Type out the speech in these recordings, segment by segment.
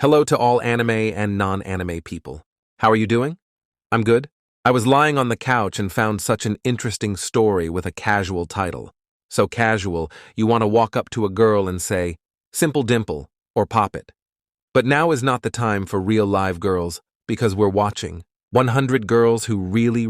Hello to all anime and non-anime people. How are you doing? I'm good. I was lying on the couch and found such an interesting story with a casual title. So casual, you want to walk up to a girl and say, "Simple dimple," or "Pop it." But now is not the time for real live girls, because we're watching 100 girls who really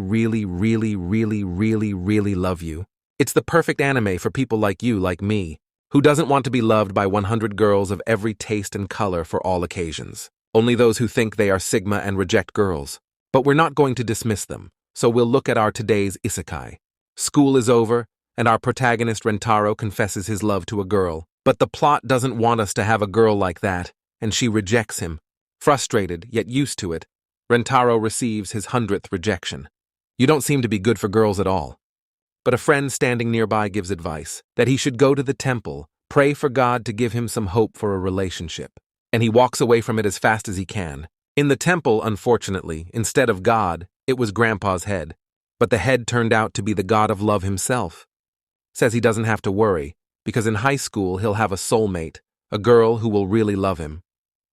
love you. It's the perfect anime for people like you, like me, who doesn't want to be loved by 100 girls of every taste and color for all occasions. Only those who think they are Sigma and reject girls. But we're not going to dismiss them, so we'll look at our today's isekai. School is over, and our protagonist Rentaro confesses his love to a girl. But the plot doesn't want us to have a girl like that, and she rejects him. Frustrated, yet used to it, Rentaro receives his 100th rejection. You don't seem to be good for girls at all. But a friend standing nearby gives advice that he should go to the temple, pray for God to give him some hope for a relationship. And he walks away from it as fast as he can. In the temple, unfortunately, instead of God, it was Grandpa's head. But the head turned out to be the god of love himself. Says he doesn't have to worry, because in high school he'll have a soulmate, a girl who will really love him.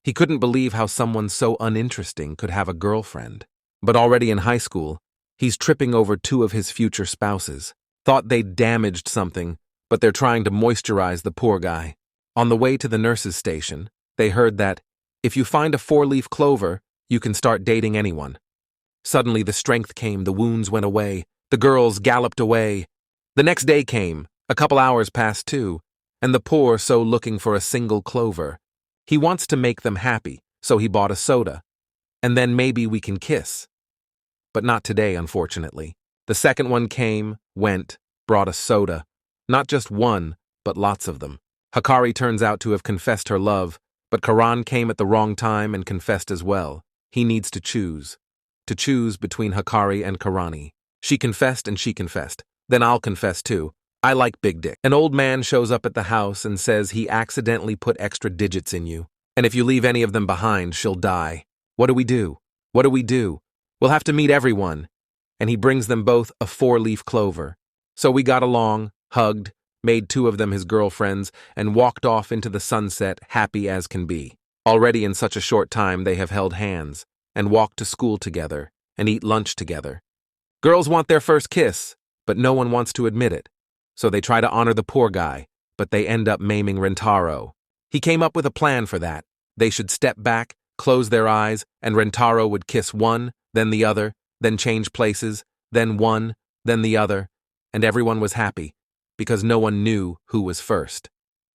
He couldn't believe how someone so uninteresting could have a girlfriend. But already in high school, he's tripping over two of his future spouses. Thought they'd damaged something, but they're trying to moisturize the poor guy. On the way to the nurse's station, they heard that, if you find a 4-leaf clover, you can start dating anyone. Suddenly the strength came, the wounds went away, the girls galloped away. The next day came, a couple hours passed too, and the poor so looking for a single clover. He wants to make them happy, so he bought a soda. And then maybe we can kiss. But not today, unfortunately. The second one came, went, brought a soda. Not just one, but lots of them. Hikari turns out to have confessed her love, but Karan came at the wrong time and confessed as well. He needs to choose. To choose between Hikari and Karani. She confessed and she confessed. Then I'll confess too. I like big dick. An old man shows up at the house and says he accidentally put extra digits in you. And if you leave any of them behind, she'll die. What do we do? What do we do? We'll have to meet everyone. And he brings them both a 4-leaf clover. So we got along, hugged, made 2 of them his girlfriends, and walked off into the sunset happy as can be. Already in such a short time they have held hands, and walked to school together, and eat lunch together. Girls want their first kiss, but no one wants to admit it. So they try to honor the poor guy, but they end up maiming Rentaro. He came up with a plan for that. They should step back, close their eyes, and Rentaro would kiss one, then the other, then change places, then one, then the other, and everyone was happy, because no one knew who was first.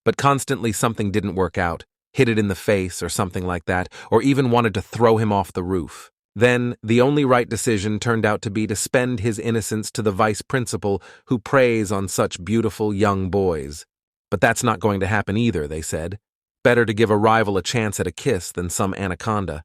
But constantly something didn't work out, hit it in the face or something like that, or even wanted to throw him off the roof. Then, the only right decision turned out to be to spend his innocence to the vice principal who preys on such beautiful young boys. But that's not going to happen either, they said. Better to give a rival a chance at a kiss than some anaconda.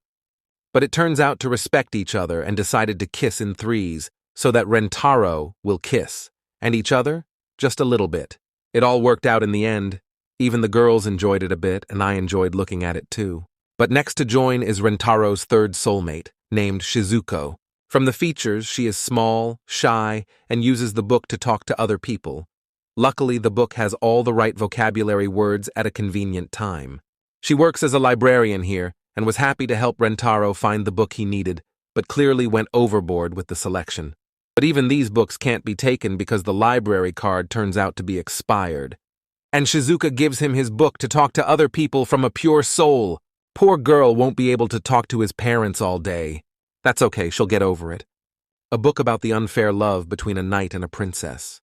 But it turns out to respect each other and decided to kiss in threes, so that Rentaro will kiss, and each other just a little bit. It all worked out in the end. Even the girls enjoyed it a bit, and I enjoyed looking at it too. But next to join is Rentaro's third soulmate, named Shizuko. From the features, she is small, shy, and uses the book to talk to other people. Luckily, the book has all the right vocabulary words at a convenient time. She works as a librarian here, and was happy to help Rentaro find the book he needed, but clearly went overboard with the selection. But even these books can't be taken because the library card turns out to be expired. And Shizuka gives him his book to talk to other people from a pure soul. Poor girl won't be able to talk to his parents all day. That's okay, she'll get over it. A book about the unfair love between a knight and a princess.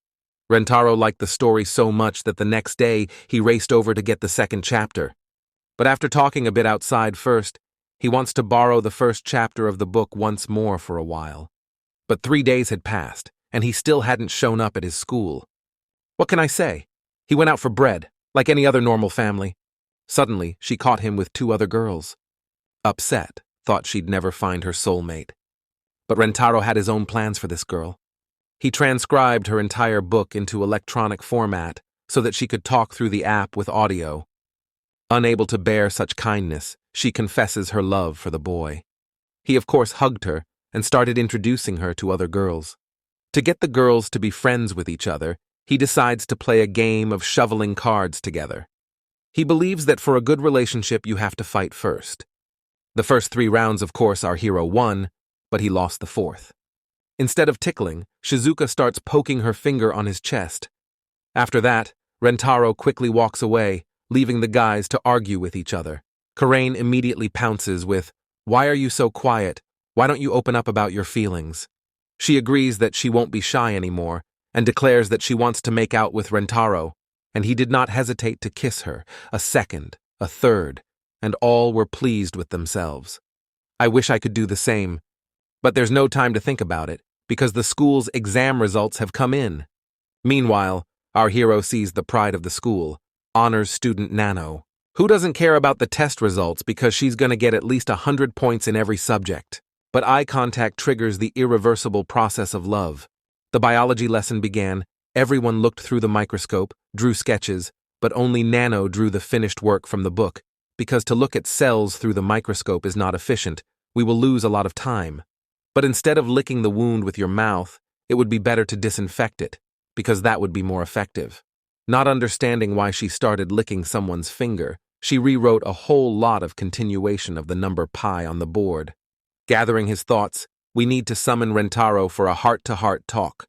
Rentaro liked the story so much that the next day he raced over to get the second chapter. But after talking a bit outside first, he wants to borrow the first chapter of the book once more for a while. But 3 days had passed, and he still hadn't shown up at his school. What can I say? He went out for bread, like any other normal family. Suddenly, she caught him with 2 other girls. Upset, thought she'd never find her soulmate. But Rentaro had his own plans for this girl. He transcribed her entire book into electronic format so that she could talk through the app with audio. Unable to bear such kindness, she confesses her love for the boy. He of course hugged her and started introducing her to other girls. To get the girls to be friends with each other, he decides to play a game of shoveling cards together. He believes that for a good relationship you have to fight first. The first 3 rounds, of course, our hero won, but he lost the fourth. Instead of tickling, Shizuka starts poking her finger on his chest. After that, Rentaro quickly walks away, leaving the guys to argue with each other. Karain immediately pounces with, "Why are you so quiet? Why don't you open up about your feelings?" She agrees that she won't be shy anymore, and declares that she wants to make out with Rentaro, and he did not hesitate to kiss her, a second, a third, and all were pleased with themselves. I wish I could do the same, but there's no time to think about it, because the school's exam results have come in. Meanwhile, our hero sees the pride of the school, honors student Nano. Who doesn't care about the test results because she's going to get at least 100 points in every subject? But eye contact triggers the irreversible process of love. The biology lesson began, everyone looked through the microscope, drew sketches, but only Nano drew the finished work from the book, because to look at cells through the microscope is not efficient, we will lose a lot of time. But instead of licking the wound with your mouth, it would be better to disinfect it, because that would be more effective. Not understanding why she started licking someone's finger, she rewrote a whole lot of continuation of the number pi on the board. Gathering his thoughts, we need to summon Rentaro for a heart-to-heart talk.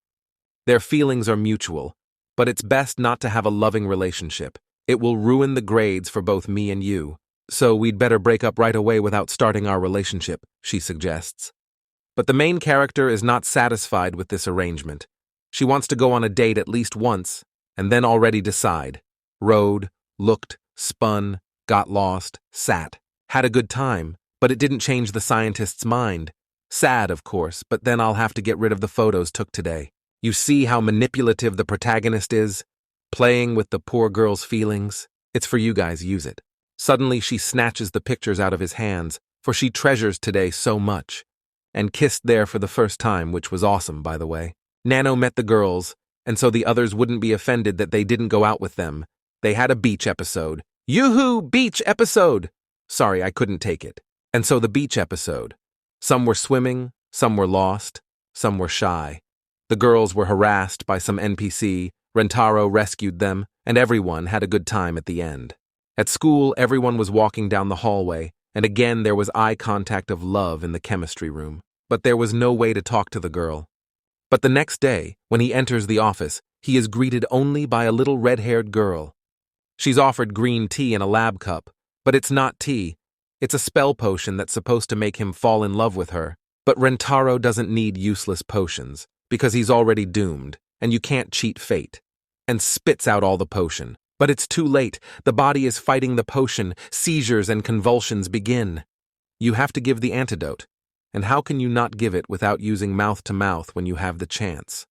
Their feelings are mutual, but it's best not to have a loving relationship. It will ruin the grades for both me and you, so we'd better break up right away without starting our relationship, she suggests. But the main character is not satisfied with this arrangement. She wants to go on a date at least once, and then already decide. Rode, looked, spun, got lost, sat, had a good time, but it didn't change the scientist's mind. Sad, of course, but then I'll have to get rid of the photos took today. You see how manipulative the protagonist is? Playing with the poor girl's feelings? It's for you guys, use it. Suddenly she snatches the pictures out of his hands, for she treasures today so much. And kissed there for the first time, which was awesome, by the way. Nano met the girls, and so the others wouldn't be offended that they didn't go out with them. They had a beach episode. Yoo-hoo, beach episode! Sorry, I couldn't take it. And so the beach episode. Some were swimming, some were lost, some were shy. The girls were harassed by some NPC, Rentaro rescued them, and everyone had a good time at the end. At school, everyone was walking down the hallway, and again there was eye contact of love in the chemistry room. But there was no way to talk to the girl. But the next day, when he enters the office, he is greeted only by a little red-haired girl. She's offered green tea in a lab cup, but it's not tea. It's a spell potion that's supposed to make him fall in love with her. But Rentaro doesn't need useless potions, because he's already doomed, and you can't cheat fate. And spits out all the potion. But it's too late. The body is fighting the potion. Seizures and convulsions begin. You have to give the antidote. And how can you not give it without using mouth-to-mouth when you have the chance?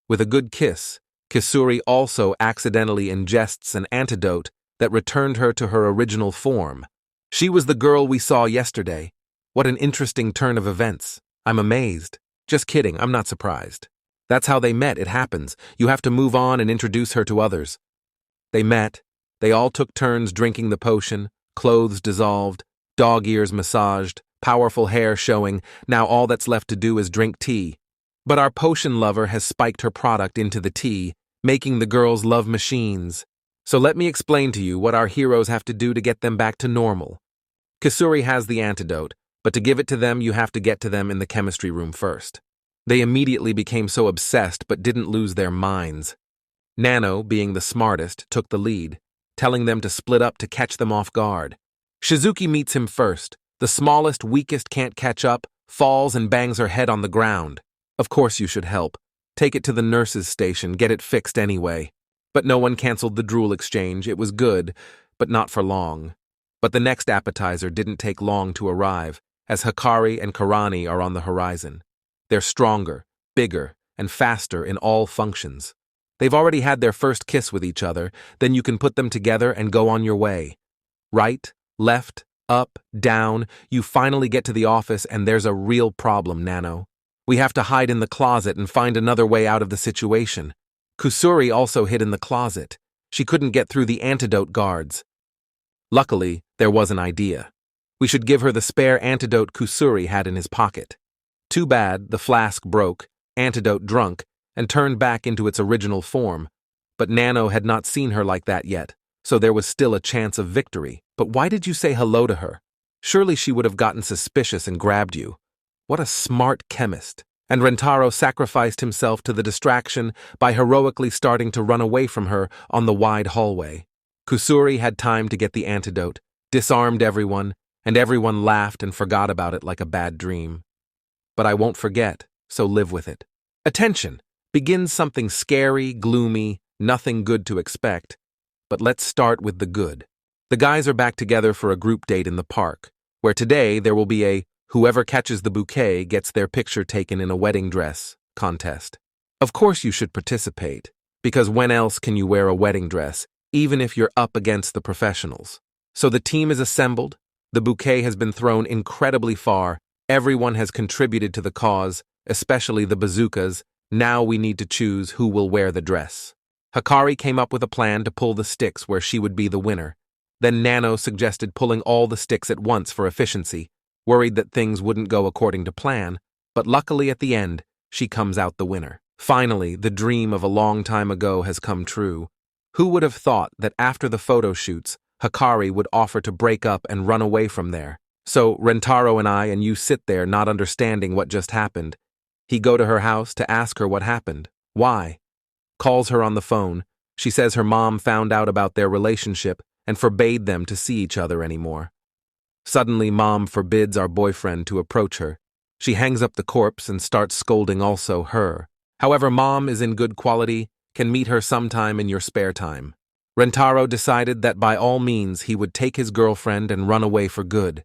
With a good kiss, Kisuri also accidentally ingests an antidote that returned her to her original form. She was the girl we saw yesterday. What an interesting turn of events. I'm amazed. Just kidding, I'm not surprised. That's how they met, it happens. You have to move on and introduce her to others. They met. They all took turns drinking the potion, clothes dissolved, dog ears massaged, powerful hair showing. Now all that's left to do is drink tea. But our potion lover has spiked her product into the tea, making the girls love machines. So let me explain to you what our heroes have to do to get them back to normal. Kisuri has the antidote, but to give it to them you have to get to them in the chemistry room first. They immediately became so obsessed but didn't lose their minds. Nano, being the smartest, took the lead, telling them to split up to catch them off guard. Shizuki meets him first. The smallest, weakest can't catch up, falls and bangs her head on the ground. Of course you should help. Take it to the nurse's station, get it fixed anyway. But no one canceled the drool exchange. It was good, but not for long. But the next appetizer didn't take long to arrive, as Hikari and Karani are on the horizon. They're stronger, bigger, and faster in all functions. They've already had their first kiss with each other, then you can put them together and go on your way. Right, left, up, down, you finally get to the office and there's a real problem, Nano. We have to hide in the closet and find another way out of the situation. Kusuri also hid in the closet. She couldn't get through the antidote guards. Luckily, there was an idea. We should give her the spare antidote Kusuri had in his pocket. Too bad, the flask broke, antidote drunk, and turned back into its original form. But Nano had not seen her like that yet, so there was still a chance of victory. But why did you say hello to her? Surely she would have gotten suspicious and grabbed you. What a smart chemist. And Rentaro sacrificed himself to the distraction by heroically starting to run away from her on the wide hallway. Kusuri had time to get the antidote, disarmed everyone, and everyone laughed and forgot about it like a bad dream. But I won't forget, so live with it. Attention! Begins something scary, gloomy, nothing good to expect. But let's start with the good. The guys are back together for a group date in the park, where today there will be a "whoever catches the bouquet gets their picture taken in a wedding dress" contest. Of course you should participate, because when else can you wear a wedding dress, even if you're up against the professionals? So the team is assembled, the bouquet has been thrown incredibly far, everyone has contributed to the cause, especially the bazookas. Now we need to choose who will wear the dress. Hikari came up with a plan to pull the sticks where she would be the winner. Then Nano suggested pulling all the sticks at once for efficiency, worried that things wouldn't go according to plan, but luckily at the end, she comes out the winner. Finally, the dream of a long time ago has come true. Who would have thought that after the photo shoots, Hikari would offer to break up and run away from there? So Rentaro and you sit there not understanding what just happened. He go to her house to ask her what happened. Why? Calls her on the phone. She says her mom found out about their relationship and forbade them to see each other anymore. Suddenly, Mom forbids our boyfriend to approach her. She hangs up the corpse and starts scolding also her. However, Mom is in good quality, can meet her sometime in your spare time. Rentaro decided that by all means he would take his girlfriend and run away for good.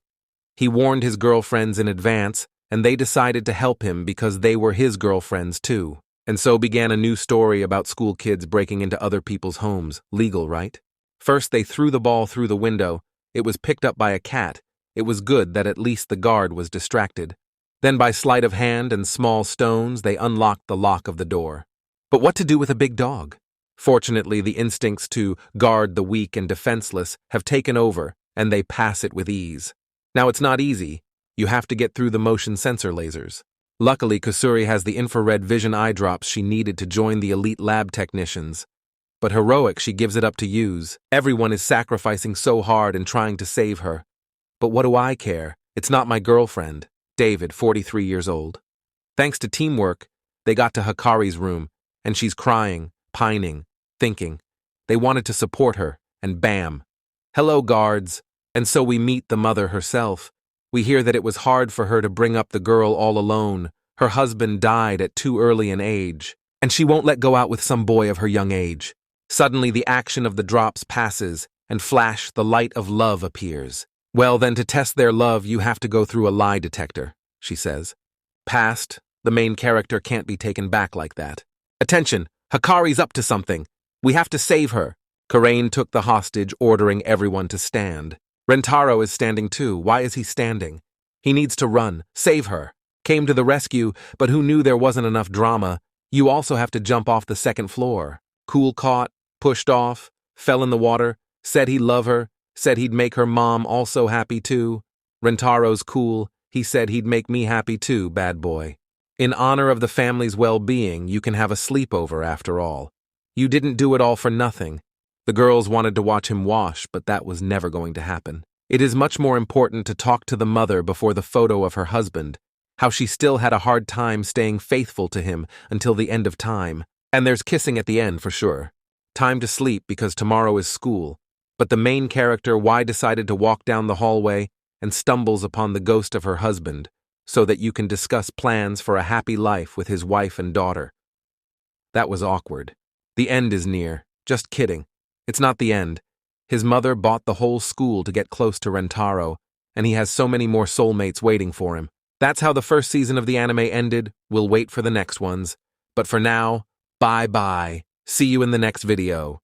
He warned his girlfriends in advance, and they decided to help him because they were his girlfriends too. And so began a new story about school kids breaking into other people's homes. Legal, right? First they threw the ball through the window. It was picked up by a cat. It was good that at least the guard was distracted. Then by sleight of hand and small stones, they unlocked the lock of the door. But what to do with a big dog? Fortunately, the instincts to guard the weak and defenseless have taken over, and they pass it with ease. Now it's not easy. You have to get through the motion sensor lasers. Luckily, Kusuri has the infrared vision eye drops she needed to join the elite lab technicians. But heroic, she gives it up to use. Everyone is sacrificing so hard and trying to save her. But what do I care? It's not my girlfriend. David, 43 years old. Thanks to teamwork, they got to Hikari's room, and she's crying, pining, thinking. They wanted to support her, and bam. Hello, guards. And so we meet the mother herself. We hear that it was hard for her to bring up the girl all alone. Her husband died at too early an age, and she won't let go out with some boy of her young age. Suddenly the action of the drops passes, and flash, the light of love appears. Well, then to test their love, you have to go through a lie detector, she says. Past, the main character can't be taken back like that. Attention, Hikari's up to something. We have to save her. Karain took the hostage, ordering everyone to stand. Rentaro is standing too. Why is he standing? He needs to run. Save her. Came to the rescue, but who knew there wasn't enough drama? You also have to jump off the second floor. Cool caught, pushed off, fell in the water, said he'd love her, said he'd make her mom also happy too. Rentaro's cool. He said he'd make me happy too, bad boy. In honor of the family's well-being, you can have a sleepover after all. You didn't do it all for nothing. The girls wanted to watch him wash, but that was never going to happen. It is much more important to talk to the mother before the photo of her husband, how she still had a hard time staying faithful to him until the end of time. And there's kissing at the end for sure. Time to sleep because tomorrow is school. But the main character, why decided to walk down the hallway and stumbles upon the ghost of her husband, so that you can discuss plans for a happy life with his wife and daughter. That was awkward. The end is near. Just kidding. It's not the end. His mother bought the whole school to get close to Rentaro, and he has so many more soulmates waiting for him. That's how the first season of the anime ended. We'll wait for the next ones. But for now, bye-bye. See you in the next video.